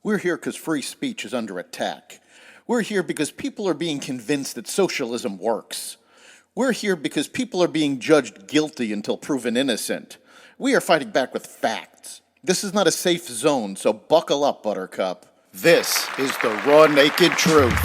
We're here because free speech is under attack. We're here because people are being convinced that socialism works. We're here because people are being judged guilty until proven innocent. We are fighting back with facts. This is not a safe zone, so buckle up, Buttercup. This is the raw, naked truth.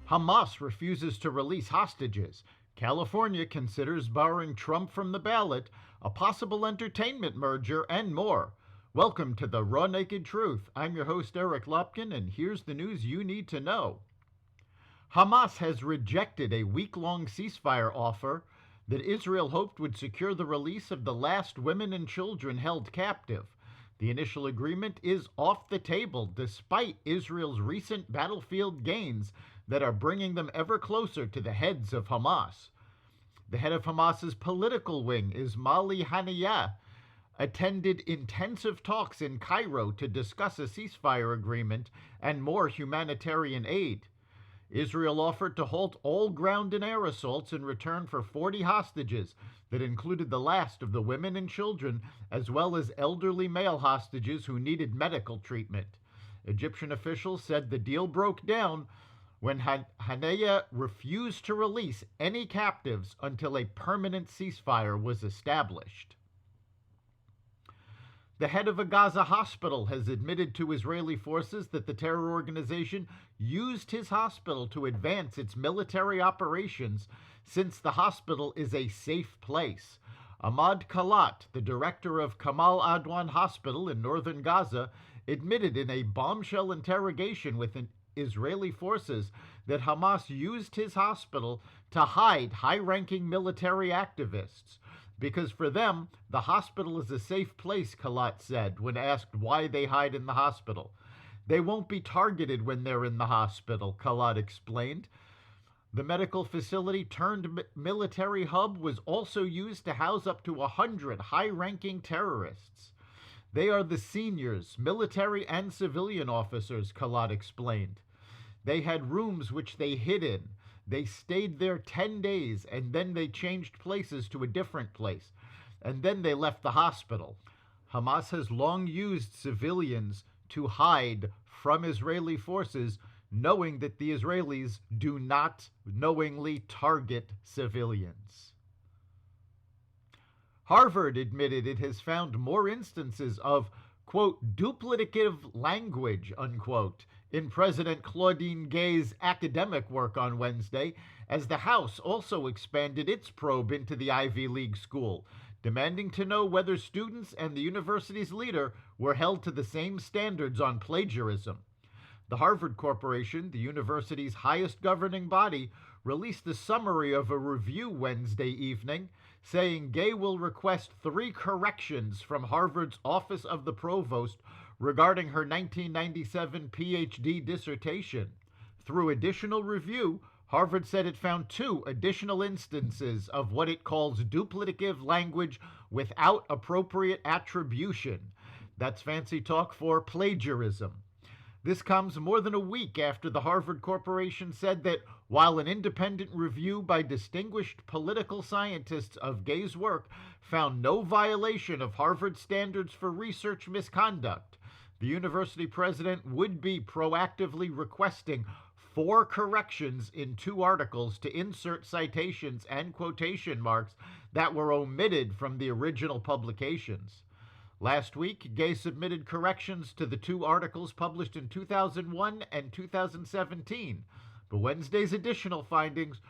Hamas refuses to release hostages. California considers barring Trump from the ballot, a possible entertainment merger, and more. Welcome to the Raw Naked Truth. I'm your host, Eric Lopkin, and here's the news you need to know. Hamas has rejected a week-long ceasefire offer that Israel hoped would secure the release of the last women and children held captive. The initial agreement is off the table despite Israel's recent battlefield gains that are bringing them ever closer to the heads of Hamas. The head of Hamas's political wing, Ismaili Haniyeh, attended intensive talks in Cairo to discuss a ceasefire agreement and more humanitarian aid. Israel offered to halt all ground and air assaults in return for 40 hostages that included the last of the women and children, as well as elderly male hostages who needed medical treatment. Egyptian officials said the deal broke down when Haniyeh refused to release any captives until a permanent ceasefire was established. The head of a Gaza hospital has admitted to Israeli forces that the terror organization used his hospital to advance its military operations, since the hospital is a safe place. Ahmad Kalat, the director of Kamal Adwan Hospital in northern Gaza, admitted in a bombshell interrogation with Israeli forces that Hamas used his hospital to hide high-ranking military activists. Because for them, the hospital is a safe place, Kalat said when asked why they hide in the hospital. They won't be targeted when they're in the hospital, Kalat explained. The medical facility turned military hub was also used to house up to 100 high-ranking terrorists. They are the seniors, military and civilian officers, Kalat explained. They had rooms which they hid in. They stayed there 10 days, and then they changed places to a different place. And then they left the hospital. Hamas has long used civilians to hide from Israeli forces, knowing that the Israelis do not knowingly target civilians. Harvard admitted it has found more instances of, quote, duplicative language, unquote, in President Claudine Gay's academic work on Wednesday, as the House also expanded its probe into the Ivy League school, demanding to know whether students and the university's leader were held to the same standards on plagiarism. The Harvard Corporation, the university's highest governing body, released a summary of a review Wednesday evening, saying Gay will request 3 corrections from Harvard's Office of the Provost regarding her 1997 PhD dissertation. Through additional review, Harvard said it found 2 additional instances of what it calls duplicative language without appropriate attribution. That's fancy talk for plagiarism. This comes more than a week after the Harvard Corporation said that while an independent review by distinguished political scientists of Gay's work found no violation of Harvard standards for research misconduct, the university president would be proactively requesting 4 corrections in 2 articles to insert citations and quotation marks that were omitted from the original publications. Last week, Gay submitted corrections to the 2 articles published in 2001 and 2017, but Wednesday's additional findings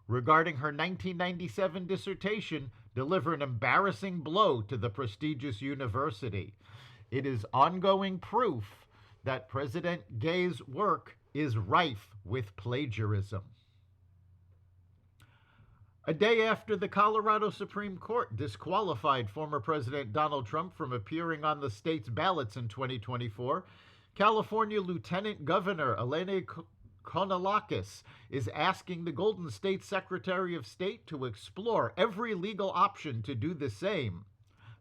regarding her 1997 dissertation deliver an embarrassing blow to the prestigious university. It is ongoing proof that President Gay's work is rife with plagiarism. A day after the Colorado Supreme Court disqualified former President Donald Trump from appearing on the state's ballots in 2024, California Lieutenant Governor Elena Kounalakis is asking the Golden State Secretary of State to explore every legal option to do the same.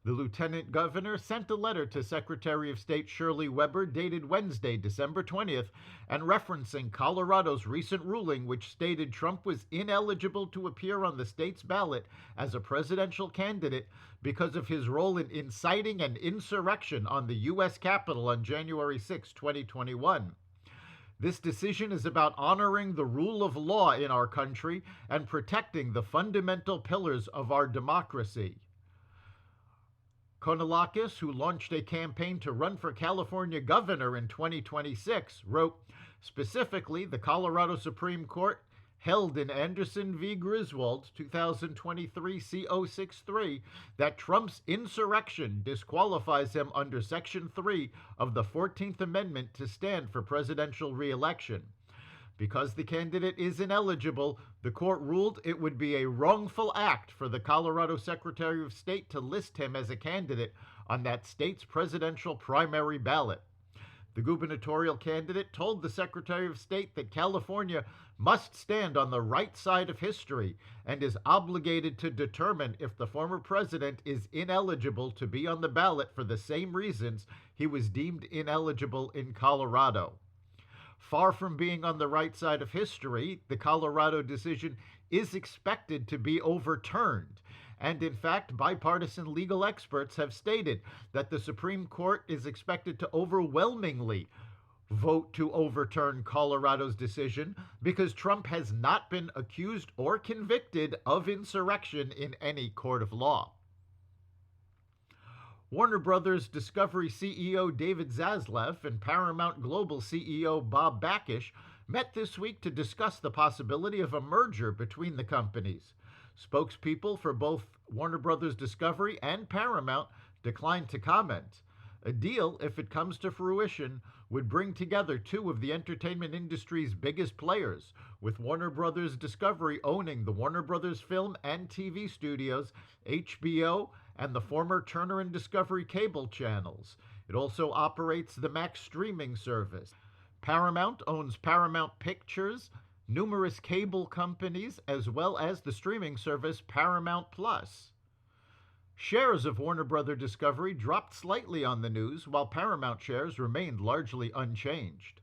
The lieutenant governor sent a letter to Secretary of State Shirley Weber dated Wednesday, December 20th, and referencing Colorado's recent ruling which stated Trump was ineligible to appear on the state's ballot as a presidential candidate because of his role in inciting an insurrection on the U.S. Capitol on January 6, 2021. This decision is about honoring the rule of law in our country and protecting the fundamental pillars of our democracy. Konalakis, who launched a campaign to run for California governor in 2026, wrote, specifically, the Colorado Supreme Court held in Anderson v. Griswold, 2023 C063, that Trump's insurrection disqualifies him under Section 3 of the 14th Amendment to stand for presidential re-election. Because the candidate is ineligible, the court ruled it would be a wrongful act for the Colorado Secretary of State to list him as a candidate on that state's presidential primary ballot. The gubernatorial candidate told the Secretary of State that California must stand on the right side of history and is obligated to determine if the former president is ineligible to be on the ballot for the same reasons he was deemed ineligible in Colorado. Far from being on the right side of history, the Colorado decision is expected to be overturned. And in fact, bipartisan legal experts have stated that the Supreme Court is expected to overwhelmingly vote to overturn Colorado's decision because Trump has not been accused or convicted of insurrection in any court of law. Warner Brothers Discovery CEO David Zaslav and Paramount Global CEO Bob Bakish met this week to discuss the possibility of a merger between the companies. Spokespeople for both Warner Brothers Discovery and Paramount declined to comment. A deal, if it comes to fruition, would bring together two of the entertainment industry's biggest players, with Warner Brothers Discovery owning the Warner Brothers Film and TV studios, HBO, and the former Turner and Discovery cable channels. It also operates the Max streaming service. Paramount owns Paramount Pictures, numerous cable companies, as well as the streaming service Paramount Plus. Shares of Warner Bros. Discovery dropped slightly on the news, while Paramount shares remained largely unchanged.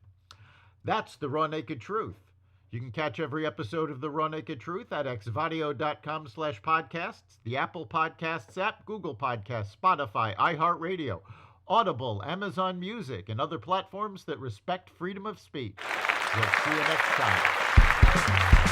That's the Raw Naked Truth. You can catch every episode of The Raw Naked Truth at xvadio.com/podcasts, the Apple Podcasts app, Google Podcasts, Spotify, iHeartRadio, Audible, Amazon Music, and other platforms that respect freedom of speech. We'll see you next time.